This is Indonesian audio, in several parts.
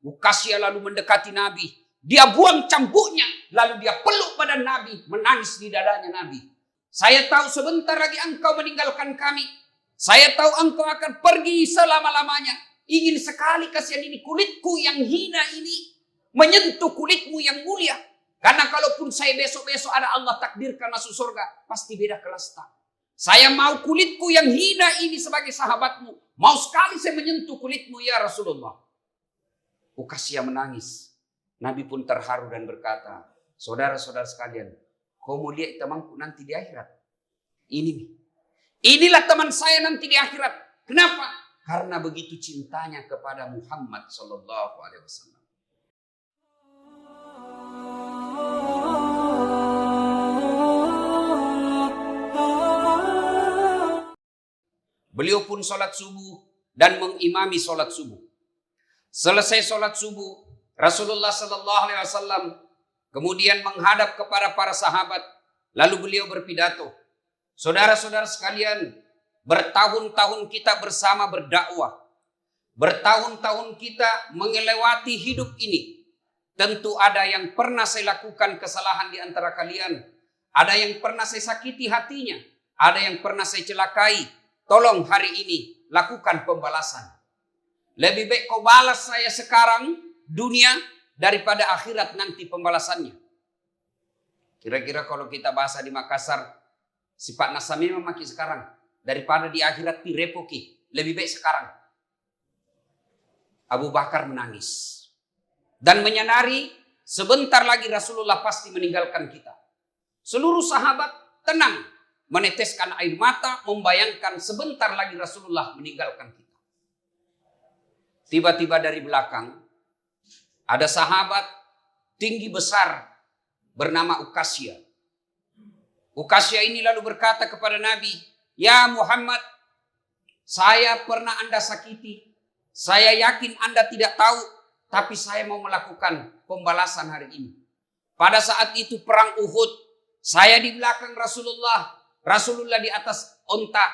Ukasya lalu mendekati Nabi. Dia buang cambuknya, lalu dia peluk badan Nabi, menangis di dadanya Nabi. Saya tahu sebentar lagi engkau meninggalkan kami. Saya tahu engkau akan pergi selama-lamanya. Ingin sekali kasihan ini kulitku yang hina ini menyentuh kulitmu yang mulia. Karena kalaupun saya besok-besok ada Allah takdirkan masuk surga, pasti beda kelas tak. Saya mau kulitku yang hina ini sebagai sahabatmu. Mau sekali saya menyentuh kulitmu ya Rasulullah. Ukasya menangis. Nabi pun terharu dan berkata, saudara-saudara sekalian, kau mau lihat temanku nanti di akhirat? Inilah teman saya nanti di akhirat. Kenapa? Karena begitu cintanya kepada Muhammad sallallahu alaihi wasallam. Beliau pun sholat subuh dan mengimami sholat subuh. Selesai sholat subuh, Rasulullah sallallahu alaihi wasallam kemudian menghadap kepada para sahabat, lalu beliau berpidato. Saudara-saudara sekalian, bertahun-tahun kita bersama berdakwah. Bertahun-tahun kita melewati hidup ini. Tentu ada yang pernah saya lakukan kesalahan di antara kalian. Ada yang pernah saya sakiti hatinya. Ada yang pernah saya celakai. Tolong hari ini lakukan pembalasan. Lebih baik kau balas saya sekarang dunia daripada akhirat nanti pembalasannya. Kira-kira kalau kita bahasa di Makassar, sifat nasami memaki sekarang daripada di akhirat pirepoki. Lebih baik sekarang. Abu Bakar menangis dan menyadari sebentar lagi Rasulullah pasti meninggalkan kita. Seluruh sahabat tenang, meneteskan air mata, membayangkan sebentar lagi Rasulullah meninggalkan kita. Tiba-tiba dari belakang ada sahabat tinggi besar bernama Ukasya. Ukasya ini lalu berkata kepada Nabi, ya Muhammad, saya pernah Anda sakiti. Saya yakin Anda tidak tahu, tapi saya mau melakukan pembalasan hari ini. Pada saat itu perang Uhud, saya di belakang Rasulullah. Rasulullah di atas onta.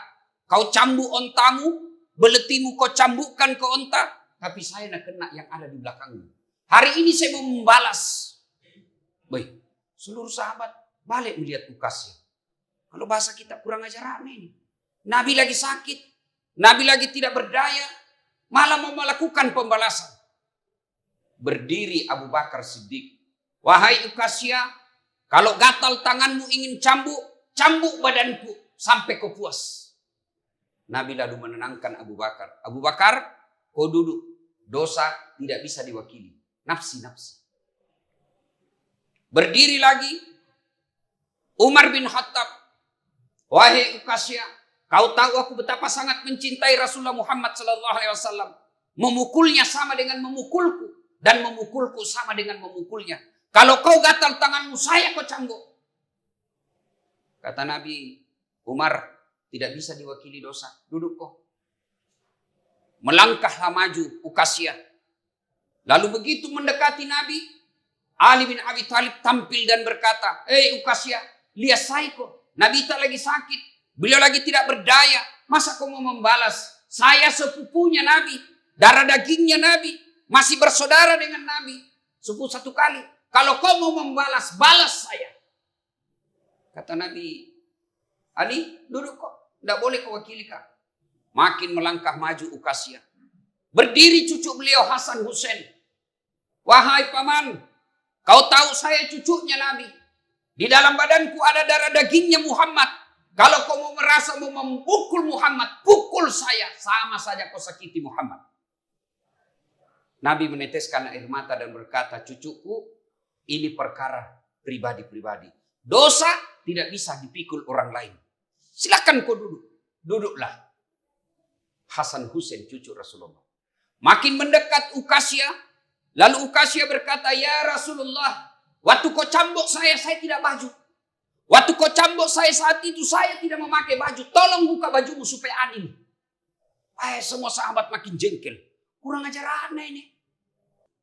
Kau cambuk ontamu, beletimu kau cambukkan ke onta, tapi saya nak kena yang ada di belakangmu. Hari ini saya mau membalas. Baik, seluruh sahabat balik melihat Ukasya. Kalau bahasa kita kurang ajar aneh nih. Nabi lagi sakit, Nabi lagi tidak berdaya, malah mau melakukan pembalasan. Berdiri Abu Bakar Siddiq. Wahai Ukasya, kalau gatal tanganmu ingin cambuk badanku sampai kau puas. Nabi lalu menenangkan Abu Bakar. Abu Bakar, kau duduk. Dosa tidak bisa diwakili. Nafsi. Berdiri lagi Umar bin Khattab. Wahai Ukasya, kau tahu aku betapa sangat mencintai Rasulullah Muhammad sallallahu alaihi wasallam. Memukulnya sama dengan memukulku dan memukulku sama dengan memukulnya. Kalau kau gatal tanganmu, saya kau cambuk. Kata Nabi, Umar, tidak bisa diwakili dosa. Duduk kau. Melangkahlah maju Ukasya. Lalu begitu mendekati Nabi, Ali bin Abi Thalib tampil dan berkata, Ukasya, lihat saya kok. Nabi tak lagi sakit. Beliau lagi tidak berdaya. Masa kau mau membalas? Saya sepupunya Nabi. Darah dagingnya Nabi. Masih bersaudara dengan Nabi. Sepupu satu kali. Kalau kau mau membalas, balas saya. Kata Nabi, Ali, duduk kok. Tidak boleh kau wakili kak. Makin melangkah maju Ukasya. Berdiri cucu beliau Hasan Hussein. Wahai paman, kau tahu saya cucunya Nabi. Di dalam badanku ada darah dagingnya Muhammad. Kalau kau mau merasa mau memukul Muhammad, pukul saya. Sama saja kau sakiti Muhammad. Nabi meneteskan air mata dan berkata, cucuku, ini perkara pribadi-pribadi. Dosa tidak bisa dipikul orang lain. Silakan kau duduk. Duduklah. Hasan Hussein cucu Rasulullah. Makin mendekat Ukasya. Lalu Ukasya berkata, ya Rasulullah, waktu kau cambuk saya tidak baju. Waktu kau cambuk saya saat itu, saya tidak memakai baju. Tolong buka bajumu supaya adil. Semua sahabat makin jengkel. Kurang ajar aneh ini.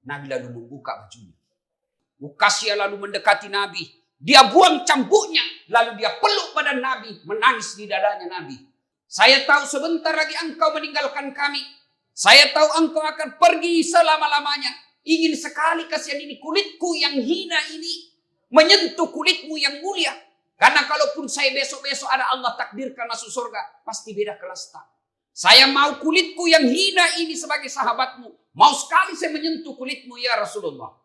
Nabi lalu membuka bajunya. Ukasya lalu mendekati Nabi. Dia buang cambuknya. Lalu dia peluk badan Nabi. Menangis di dadanya Nabi. Saya tahu sebentar lagi engkau meninggalkan kami. Saya tahu engkau akan pergi selama-lamanya. ingin sekali kasihan ini kulitku yang hina ini menyentuh kulitmu yang mulia. Karena kalaupun saya besok-besok ada Allah takdirkan masuk surga, pasti beda kelas tak. Saya mau kulitku yang hina ini sebagai sahabatmu. Mau sekali saya menyentuh kulitmu ya Rasulullah.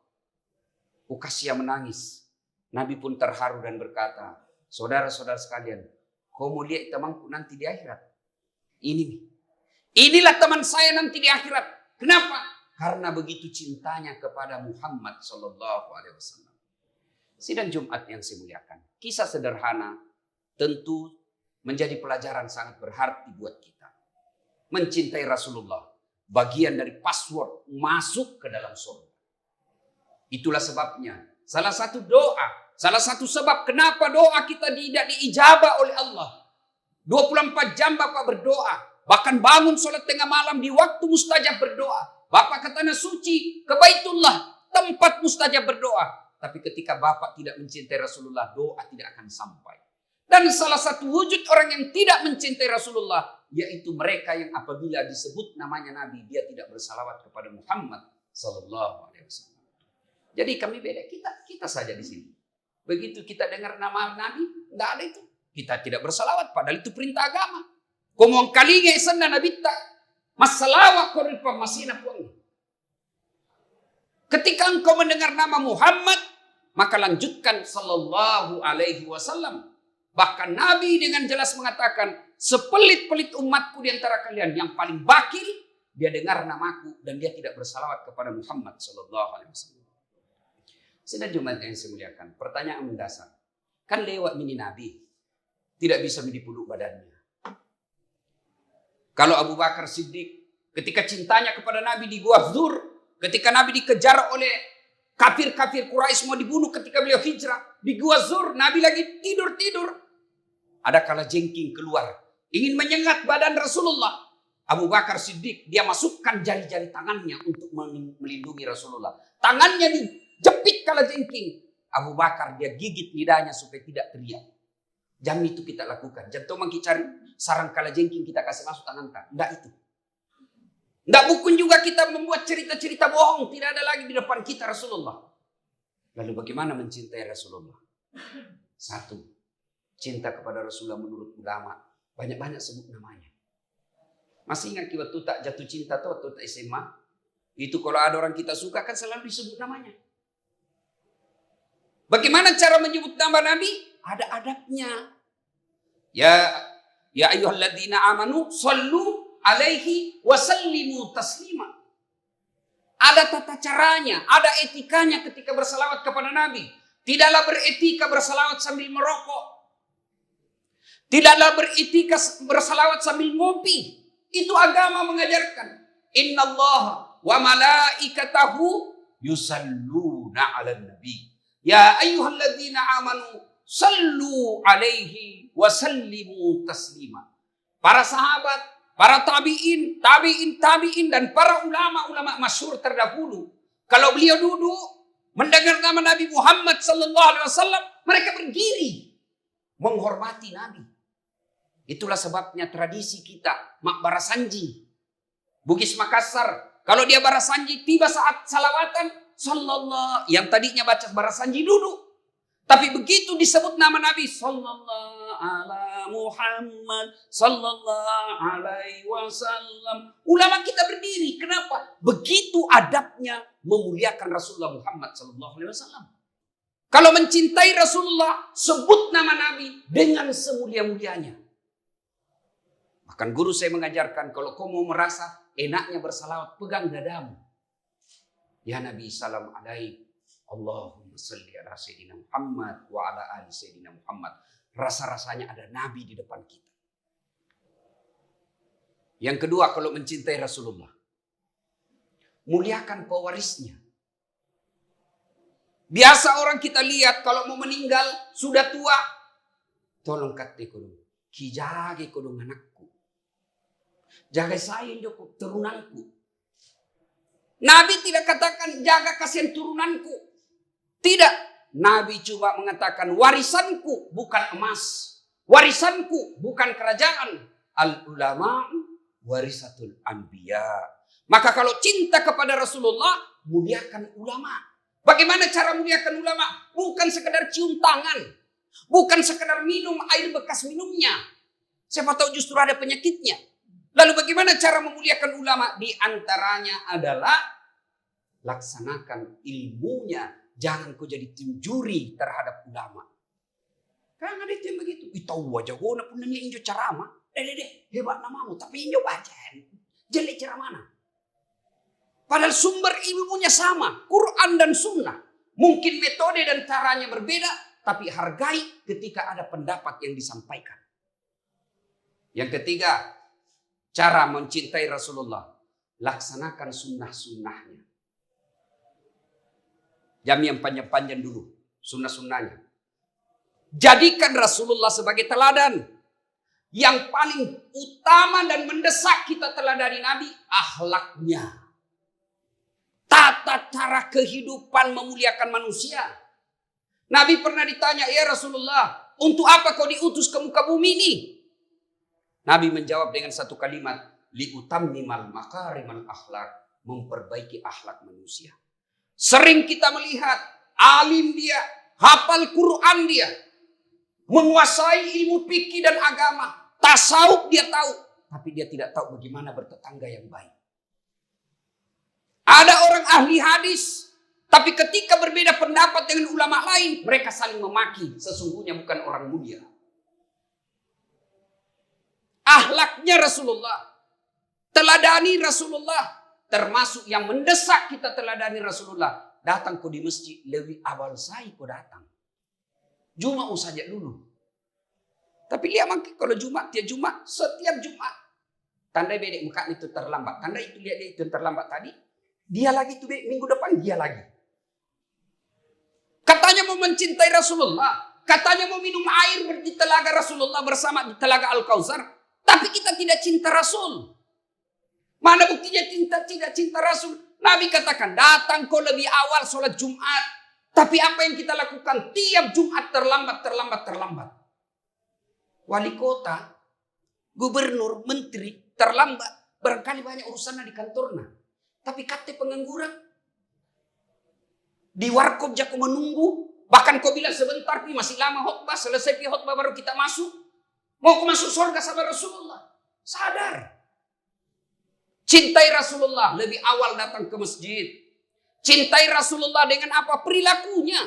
Uqasyah menangis. Nabi pun terharu dan berkata, saudara-saudara sekalian, kau mau lihat temanku nanti di akhirat? Inilah teman saya nanti di akhirat. Kenapa? Karena begitu cintanya kepada Muhammad sallallahu alaihi wasallam. Sidang Jumat yang saya muliakan. Kisah sederhana tentu menjadi pelajaran sangat berarti buat kita. Mencintai Rasulullah. Bagian dari password masuk ke dalam surga. Itulah sebabnya. Salah satu doa. Salah satu sebab kenapa doa kita tidak diijabah oleh Allah. 24 jam Bapak berdoa. Bahkan bangun sholat tengah malam di waktu mustajab berdoa. Bapak ke tanah suci, ke Baitullah. Tempat mustajab berdoa. Tapi ketika Bapak tidak mencintai Rasulullah, doa tidak akan sampai. Dan salah satu wujud orang yang tidak mencintai Rasulullah, yaitu mereka yang apabila disebut namanya Nabi, dia tidak bersalawat kepada Muhammad sallallahu alaihi wasallam. Jadi kami beda, kita saja di sini. Begitu kita dengar nama Nabi, tidak ada itu. Kita tidak bersalawat, padahal itu perintah agama. Komong kalinga isana Nabi tak masalawat koripam masina puang. Ketika engkau mendengar nama Muhammad, maka lanjutkan sallallahu alaihi wasallam. Bahkan Nabi dengan jelas mengatakan, sepelit-pelit umatku di antara kalian yang paling bakil, dia dengar namaku dan dia tidak bersalawat kepada Muhammad sallallahu alaihi wasallam. Sidang Jumat yang saya muliakan, pertanyaan mendasar. Kan lewat mini Nabi, tidak bisa dipeluk badannya. Kalau Abu Bakar Siddiq, ketika cintanya kepada Nabi di Gua Dzur, ketika Nabi dikejar oleh kafir-kafir Quraisy mau dibunuh ketika beliau hijrah, di Gua Dzur, Nabi lagi tidur-tidur. Ada kalajengking keluar, ingin menyengat badan Rasulullah. Abu Bakar Siddiq, dia masukkan jari-jari tangannya untuk melindungi Rasulullah. Tangannya dijepit kalajengking. Abu Bakar dia gigit lidahnya supaya tidak teriak. Jam itu kita lakukan. Jangan kita cari sarang kalajengking kita kasih masuk tangan kita. Tidak itu. Tidak bukan juga kita membuat cerita-cerita bohong. Tidak ada lagi di depan kita Rasulullah. Lalu bagaimana mencintai Rasulullah? Satu. Cinta kepada Rasulullah menurut ulama. Banyak-banyak sebut namanya. Masih ingat waktu tak jatuh cinta atau waktu tak SMA? Itu kalau ada orang kita suka kan selalu disebut namanya. Bagaimana cara menyebut nama Nabi? Ada adabnya. Ya ayyuhalladzina amanu sallu alaihi wasallimu taslima. Ada tata caranya, ada etikanya ketika bersalawat kepada Nabi. Tidaklah beretika bersalawat sambil merokok. Tidaklah beretika bersalawat sambil ngopi. Itu agama mengajarkan. Innallaha wa malaikatahu yusalluna 'alan nabi. Ya ayyuhalladzina amanu sallu alaihi wa sallimu taslima. Para sahabat, para tabi'in, dan para ulama-ulama masyhur terdahulu, kalau beliau duduk mendengar nama Nabi Muhammad sallallahu alaihi wasallam, mereka berdiri menghormati Nabi. Itulah sebabnya tradisi kita, mak barasanji. Bugis Makassar, kalau dia barasanji tiba saat salawatan, sallallahu, yang tadinya baca barasanji duduk. Tapi begitu disebut nama Nabi, sallallahu ala Muhammad, sallallahu alaihi wasallam, ulama kita berdiri. Kenapa? Begitu adabnya memuliakan Rasulullah Muhammad sallallahu alaihi wasallam. Kalau mencintai Rasulullah, sebut nama Nabi dengan semulia-mulianya. Bahkan guru saya mengajarkan, kalau kau mau merasa enaknya bersalawat, pegang dadamu. Ya Nabi salam alaik. Allahumma salli ala Sayyidina Muhammad wa ala ali Sayyidina Muhammad. Rasa-rasanya ada Nabi di depan kita. Yang kedua, kalau mencintai Rasulullah, muliakan pewarisnya. Biasa orang kita lihat kalau mau meninggal, sudah tua. Tolong kate kodong, kijage kodong anakku. Jaga saya Joko, turunanku. Nabi tidak katakan jaga kasihan turunanku. Tidak. Nabi cuma mengatakan warisanku bukan emas. Warisanku bukan kerajaan. Al-ulama warisatul anbiya. Maka kalau cinta kepada Rasulullah, muliakan ulama. Bagaimana cara muliakan ulama? Bukan sekedar cium tangan. Bukan sekedar minum air bekas minumnya. Siapa tahu justru ada penyakitnya. Lalu bagaimana cara memuliakan ulama? Di antaranya adalah laksanakan ilmunya. Jangan kau jadi juri terhadap ulama. Kan ada itu yang begitu. Tahu aja gue pun nanya injo ceramah. Hebat namamu. Tapi injo baca. Jelek ceramah. Padahal sumber ilmunya sama. Quran dan sunnah. Mungkin metode dan caranya berbeda. Tapi hargai ketika ada pendapat yang disampaikan. Yang ketiga. Cara mencintai Rasulullah. Laksanakan sunnah-sunnahnya. Jam yang panjang-panjang dulu. Sunnah-sunnahnya. Jadikan Rasulullah sebagai teladan. Yang paling utama dan mendesak kita teladani Nabi. Akhlaknya. Tata cara kehidupan memuliakan manusia. Nabi pernah ditanya, ya Rasulullah, untuk apa kau diutus ke muka bumi ini? Nabi menjawab dengan satu kalimat, liutammimal makarimal akhlak, memperbaiki akhlak manusia. Sering kita melihat alim dia, hafal Quran dia, menguasai ilmu fikih dan agama, tasawuf dia tahu, tapi dia tidak tahu bagaimana bertetangga yang baik. Ada orang ahli hadis, tapi ketika berbeda pendapat dengan ulama lain, mereka saling memaki. Sesungguhnya bukan orang mulia. Akhlaknya Rasulullah, teladani Rasulullah, termasuk yang mendesak kita teladani Rasulullah. Datang kau di masjid, lebih awal saya kau datang. Jumat saja dulu. Tapi lihat kalau Jumat, tiap Jumat, setiap Jumat. Tandai bedek muka itu terlambat. Tandai itu lihat dia itu terlambat tadi. Dia lagi tuh minggu depan dia lagi. Katanya mau mencintai Rasulullah. Katanya mau minum air di telaga Rasulullah bersama di telaga Al-Kautsar. Tapi kita tidak cinta Rasul. Mana buktinya tidak cinta Rasul? Nabi katakan datang kau lebih awal sholat Jumat. Tapi apa yang kita lakukan? Tiap Jumat terlambat. Wali kota, gubernur, menteri terlambat. Barangkali banyak urusan di kantornya. Tapi kata pengangguran. Di warkop jago menunggu. Bahkan kau bilang sebentar masih lama khotbah. Selesai khotbah baru kita masuk. Mau kau masuk surga sama Rasulullah. Sadar. Cintai Rasulullah. Lebih awal datang ke masjid. Cintai Rasulullah dengan apa? Perilakunya.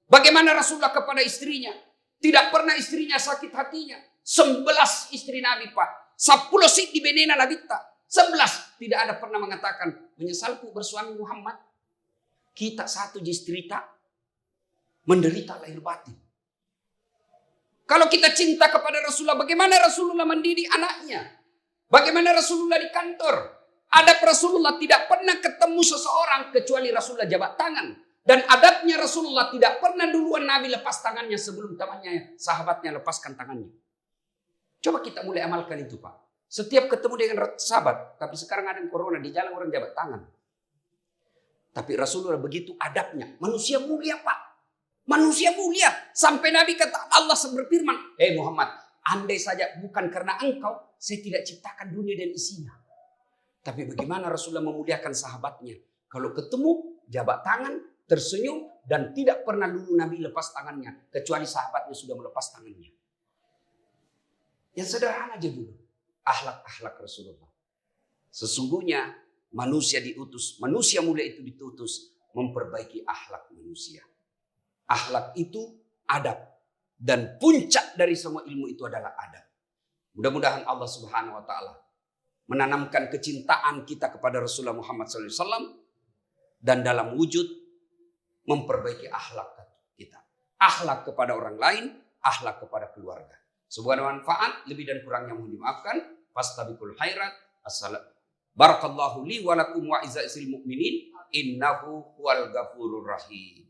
Bagaimana Rasulullah kepada istrinya. Tidak pernah istrinya sakit hatinya. 11 istri Nabi Pak. 10 sit di benena Nabi tak. 11 tidak ada pernah mengatakan menyesalku bersuami Muhammad. Kita satu istri tak menderita lahir batin. Kalau kita cinta kepada Rasulullah, bagaimana Rasulullah mendidik anaknya? Bagaimana Rasulullah di kantor? Adab Rasulullah tidak pernah ketemu seseorang kecuali Rasulullah jabat tangan. Dan adabnya Rasulullah tidak pernah duluan Nabi lepas tangannya sebelum temannya, sahabatnya lepaskan tangannya. Coba kita mulai amalkan itu Pak. Setiap ketemu dengan sahabat, tapi sekarang ada yang corona, di jalan orang jabat tangan. Tapi Rasulullah begitu adabnya. Manusia mulia Pak. Manusia mulia. Sampai Nabi kata Allah berfirman, Muhammad, andai saja bukan karena engkau, saya tidak ciptakan dunia dan isinya. Tapi bagaimana Rasulullah memuliakan sahabatnya. Kalau ketemu, jabat tangan, tersenyum, dan tidak pernah dulu Nabi lepas tangannya. Kecuali sahabatnya sudah melepas tangannya. Yang sederhana aja dulu. Akhlak Rasulullah. Sesungguhnya manusia diutus, manusia mulia itu diutus memperbaiki akhlak manusia. Akhlak itu adab. Dan puncak dari semua ilmu itu adalah adab. Mudah-mudahan Allah Subhanahu wa Ta'ala menanamkan kecintaan kita kepada Rasulullah Muhammad SAW dan dalam wujud memperbaiki akhlak kita. Akhlak kepada orang lain, akhlak kepada keluarga. Semoga manfaat, lebih dan kurangnya mohon dimaafkan. Fastabiqul khairat. Barakallahu li wa lakum wa izzatil mu'minin. Innahu huwal ghafurur rahim.